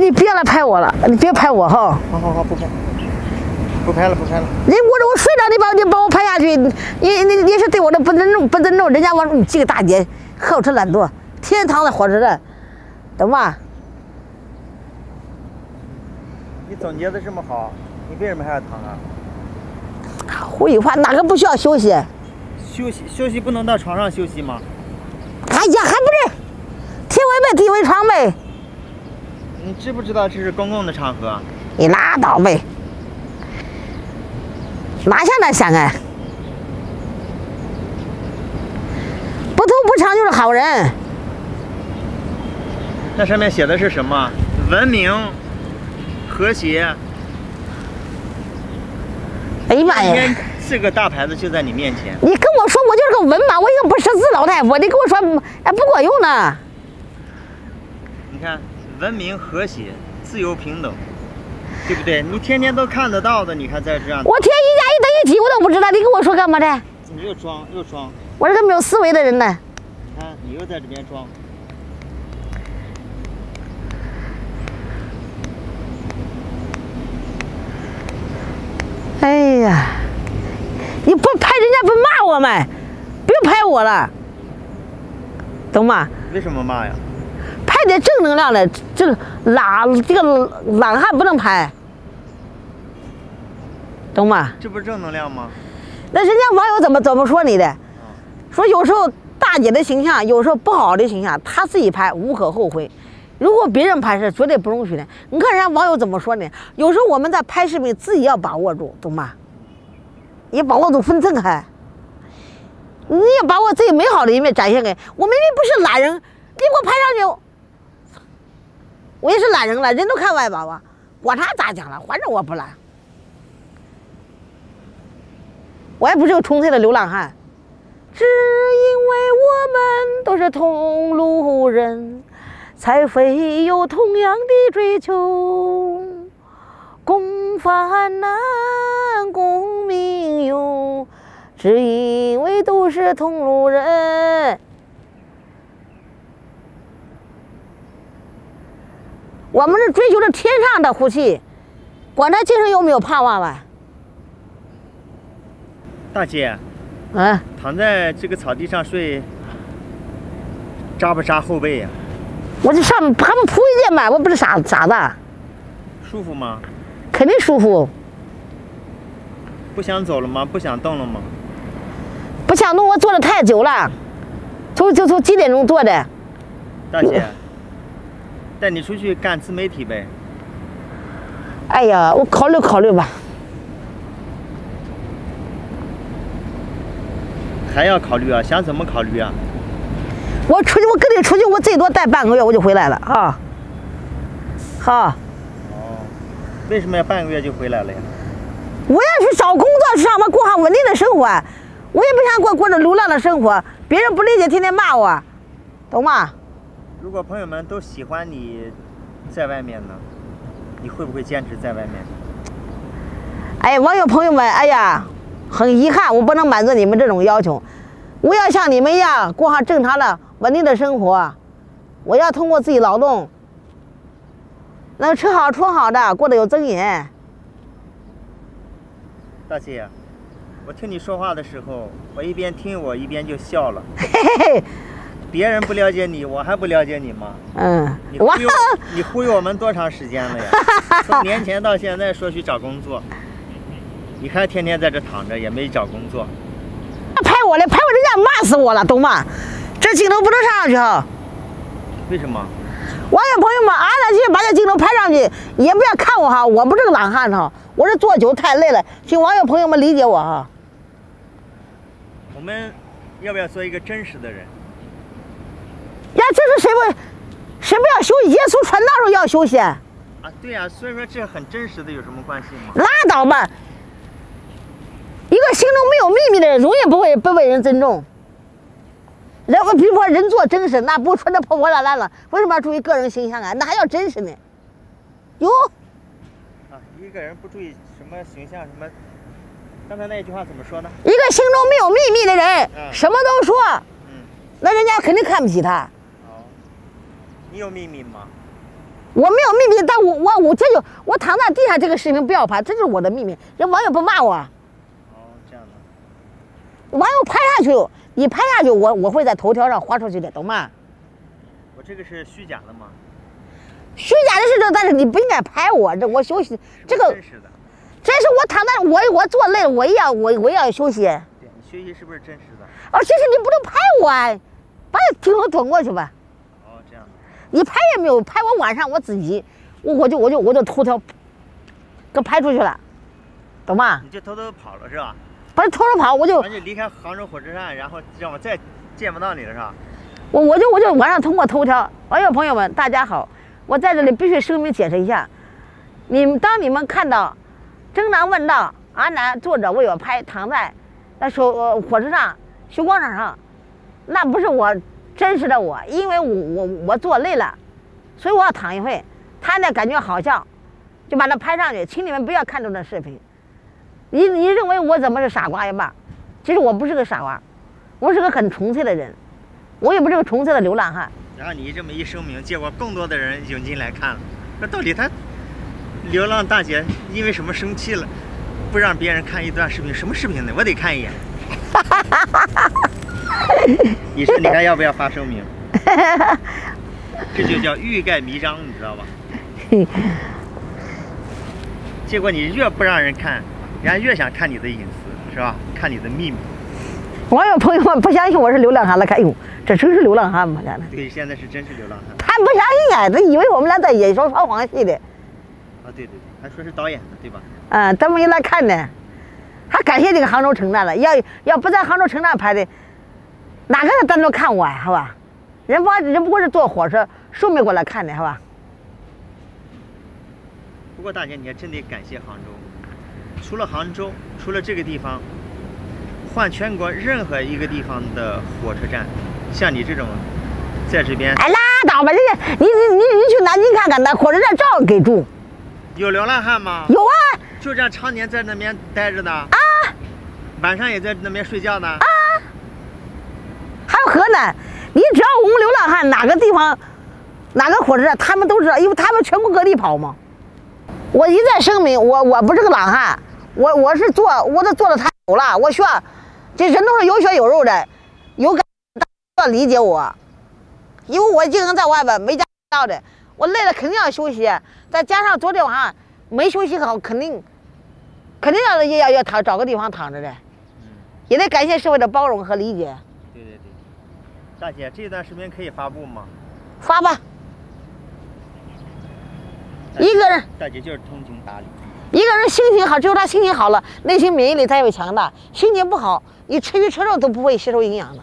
你别来拍我了，你别拍我哈。好，不拍，不拍了。我睡着，你把我拍下去，你是对我的不尊重。人家我说你这个大姐好吃懒惰，天天躺在火车站，懂吗？你总结的这么好，你为什么还要躺啊？胡一话，哪个不需要休息？休息不能到床上休息吗？哎呀，还不是天为被地为床呗。你知不知道这是公共的场合？你拉倒呗，哪像那想啊？不偷不抢就是好人。那上面写的是什么？文明、和谐。哎呀妈呀！这个大牌子就在你面前。你跟我说我就是个文盲，我一个不识字老太婆，你跟我说哎不管用呢。你看，文明、和谐、自由、平等，对不对？你天天都看得到的，你看在这样。我天1+1等于几我都不知道，你跟我说干嘛的？你又装。我是个没有思维的人呢。你看，你又在这边装。哎呀，你不拍人家不骂我们，别拍我了，懂吗？为什么骂呀？拍点正能量的，这个懒汉不能拍，懂吗？这不是正能量吗？那人家网友怎么说你的？说有时候大姐的形象，有时候不好的形象，她自己拍无可厚非。如果别人拍是绝对不容许的。你看人家网友怎么说呢？有时候我们在拍视频，自己要把握住，懂吗？也把握住分寸还，你也把我自己美好的一面展现给我。明明不是懒人，你给我拍上去，我也是懒人了。人都看外表吧，管他咋讲了，反正我不懒。我也不是个纯粹的流浪汉，只因为我们都是同路人。才会有同样的追求，共患难共命运，只因为都是同路人。我们是追求着天上的福气，管他今生有没有盼望吧。大姐，躺在这个草地上睡，扎不扎后背呀？我就上他们铺一件吧，我不是傻子。舒服吗？肯定舒服。不想走了吗？不想动了吗？不想动，我坐的太久了，从几点钟坐的。大姐，带你出去干自媒体呗。哎呀，我考虑吧。还要考虑啊？想怎么考虑啊？我跟你出去，我最多待半个月我就回来了啊。好。哦，为什么要半个月就回来了呀？我要去找工作，上班过上稳定的生活，我也不想过着流浪的生活，别人不理解，天天骂我，懂吗？如果朋友们都喜欢你在外面呢，你会不会坚持在外面？哎，网友朋友们，哎呀，很遗憾，我不能满足你们这种要求。我要像你们一样过上正常的稳定的生活，我要通过自己劳动，能吃好穿好的，过得有尊严。大姐，我听你说话的时候，我一边听我一边就笑了。嘿嘿嘿，别人不了解你，我还不了解你吗？你忽悠我们多长时间了呀？从年前到现在说去找工作，你看天天在这躺着也没找工作。拍我人家骂死我了，懂吗？这镜头不能上去哈。为什么？网友朋友们，俺俩去把这镜头拍上去，也不要看我哈，我不是个懒汉哈，我是坐久太累了，请网友朋友们理解我哈。我们要不要做一个真实的人？呀，这是谁不要休息？耶稣传道时候要休息啊？对呀，所以说这很真实的，有什么关系吗？拉倒吧！一个心中没有秘密的人，永远不会被人尊重。比如说人做真实，那不穿的破破烂烂了，为什么要注意个人形象啊？那还要真实呢？哟，一个人不注意什么形象什么，刚才那句话怎么说呢？一个心中没有秘密的人，什么都说，那人家肯定看不起他。你有秘密吗？我没有秘密，但我这就我躺在地下这个视频不要拍，这是我的秘密，人网友不骂我。哦，这样的。网友拍下去，你拍下去，我会在头条上发出去的，懂吗？我这个是虚假的吗？虚假的是这，但是你不应该拍我，这我休息，这个真实的。这是我躺在我坐累了，我也要休息。对，你休息是不是真实的？哦，其实你不能拍我，把你镜头转过去吧。哦，这样的。你拍也没有拍，我晚上我自己，我就头条给拍出去了，懂吗？你就偷偷跑了是吧？把偷偷跑，我就离开杭州火车站，然后让我再见不到你了是吧？我就晚上通过头条，网友朋友们大家好，我在这里必须声明解释一下，当你们看到征南问道阿南作者为我拍躺在那火车上休广场上，那不是我真实的我，因为我坐累了，所以我要躺一会，他呢感觉好笑，就把它拍上去，请你们不要看这视频。你认为我怎么是傻瓜也罢，其实我不是个傻瓜，我是个很纯粹的人，我也不是个纯粹的流浪汉。然后你这么一声明，结果更多的人涌进来看了，那到底他流浪大姐因为什么生气了，不让别人看一段视频？什么视频呢？我得看一眼。你说你还要不要发声明？这就叫欲盖弥彰，你知道吧？结果你越不让人看，人家越想看你的隐私，是吧？看你的秘密。网友朋友们不相信我是流浪汉了，看，哎呦，这真是流浪汉吗？现在？对，现在是真是流浪汉。他不相信啊，他以为我们俩在演说双簧戏的。啊，对，还说是导演的，对吧？咱们也来看呢，还感谢这个杭州城站了。要不在杭州城站拍的，哪个人单独看我呀？好吧，人不过是坐火车顺便过来看的，好吧？不过大姐，你还真得感谢杭州。除了杭州，除了这个地方，换全国任何一个地方的火车站，像你这种在这边，哎，拉倒吧，你去南京看看，那火车站照样给住。有流浪汉吗？有啊，就这样常年在那边待着的啊，晚上也在那边睡觉的啊。还有河南，你只要我们流浪汉哪个地方，哪个火车站，他们都知道，因为他们全国各地跑嘛。我一再声明，我不是个懒汉，我都做的太久了，我需要，这人都是有血有肉的，有感要理解我，因为我经常在外边没家到的，我累了肯定要休息，再加上昨天晚上没休息好，肯定要找个地方躺着的，也得感谢社会的包容和理解。对，大姐，这段视频可以发布吗？发吧。一个人，大姐就是通情达理。一个人心情好，只有他心情好了，内心免疫力才会强大。心情不好，你吃鱼吃肉都不会吸收营养的。